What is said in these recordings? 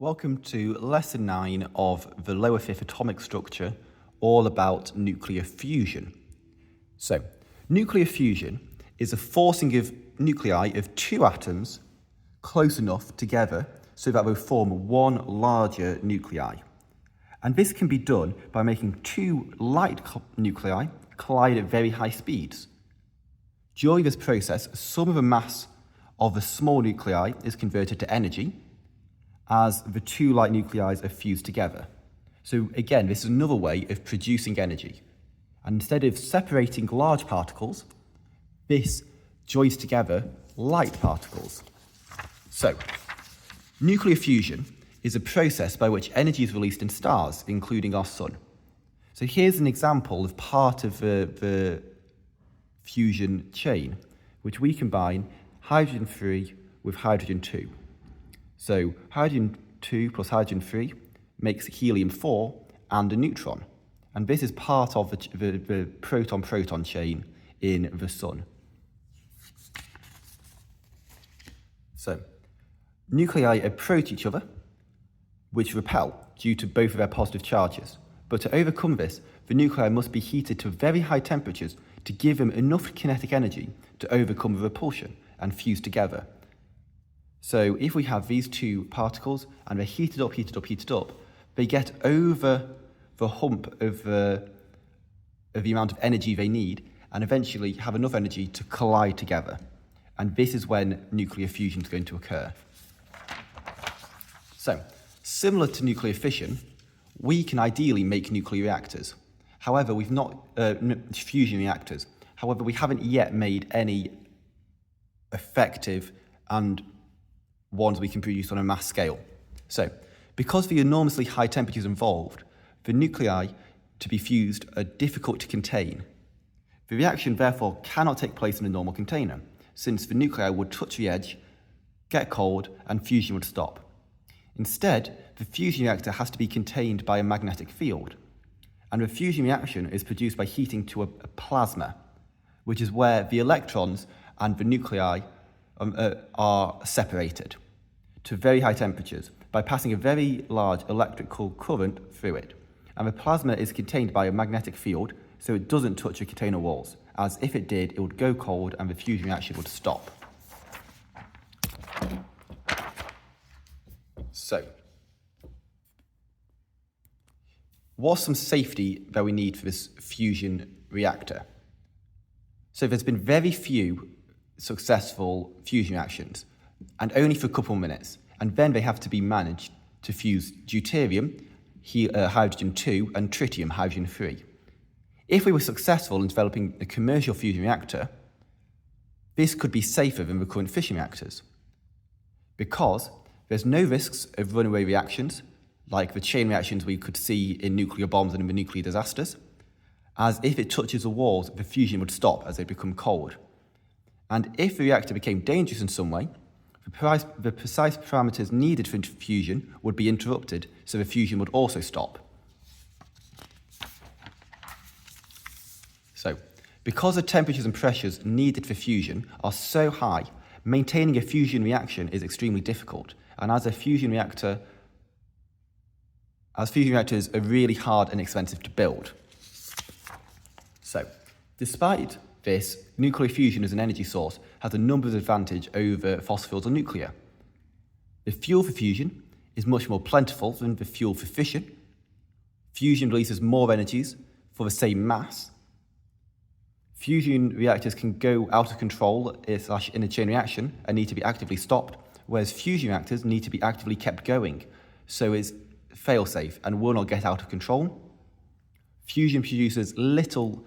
Welcome to Lesson 9 of the lower fifth atomic structure, all about nuclear fusion. So, nuclear fusion is a forcing of nuclei of two atoms close enough together so that they form one larger nuclei. And this can be done by making two light nuclei collide at very high speeds. During this process, some of the mass of the small nuclei is converted to energy, as the two light nuclei are fused together. So again, this is another way of producing energy. And instead of separating large particles, this joins together light particles. So, nuclear fusion is a process by which energy is released in stars, including our sun. So here's an example of part of the fusion chain, which we combine hydrogen 3 with hydrogen 2. So hydrogen 2 plus hydrogen 3 makes helium 4 and a neutron. And this is part of the proton-proton chain in the sun. So nuclei approach each other, which repel due to both of their positive charges. But to overcome this, the nuclei must be heated to very high temperatures to give them enough kinetic energy to overcome the repulsion and fuse together. So if we have these two particles and they're heated up, they get over the hump of the amount of energy they need and eventually have enough energy to collide together. And this is when nuclear fusion is going to occur. So, similar to nuclear fission, we can ideally make nuclear reactors. However, fusion reactors. However, we haven't yet made any effective and ones we can produce on a mass scale. So, because of the enormously high temperatures involved, the nuclei to be fused are difficult to contain. The reaction therefore cannot take place in a normal container, since the nuclei would touch the edge, get cold, and fusion would stop. Instead, the fusion reactor has to be contained by a magnetic field, and the fusion reaction is produced by heating to a plasma, which is where the electrons and the nuclei are separated to very high temperatures by passing a very large electrical current through it. And the plasma is contained by a magnetic field, so it doesn't touch the container walls, as if it did, it would go cold and the fusion reaction would stop. So, what's some safety that we need for this fusion reactor? So there's been very few successful fusion reactions, and only for a couple of minutes, and then they have to be managed to fuse deuterium, hydrogen 2, and tritium, hydrogen 3. If we were successful in developing a commercial fusion reactor, this could be safer than the current fission reactors, because there's no risks of runaway reactions, like the chain reactions we could see in nuclear bombs and in the nuclear disasters, as if it touches the walls, the fusion would stop as they become cold. And if the reactor became dangerous in some way, the precise parameters needed for fusion would be interrupted, so the fusion would also stop. So, because the temperatures and pressures needed for fusion are so high, maintaining a fusion reaction is extremely difficult, and fusion reactors are really hard and expensive to build. So, despite this, nuclear fusion as an energy source has a number of advantages over fossil fuels or nuclear. The fuel for fusion is much more plentiful than the fuel for fission. Fusion releases more energies for the same mass. Fusion reactors can go out of control in a chain reaction and need to be actively stopped, whereas fusion reactors need to be actively kept going, so it's fail-safe and will not get out of control. Fusion produces little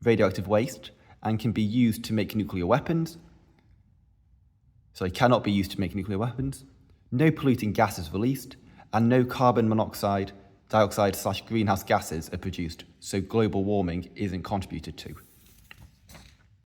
radioactive waste and can be used to make nuclear weapons. So it cannot be used to make nuclear weapons. No polluting gas is released, and no carbon monoxide, dioxide / greenhouse gases are produced, so global warming isn't contributed to.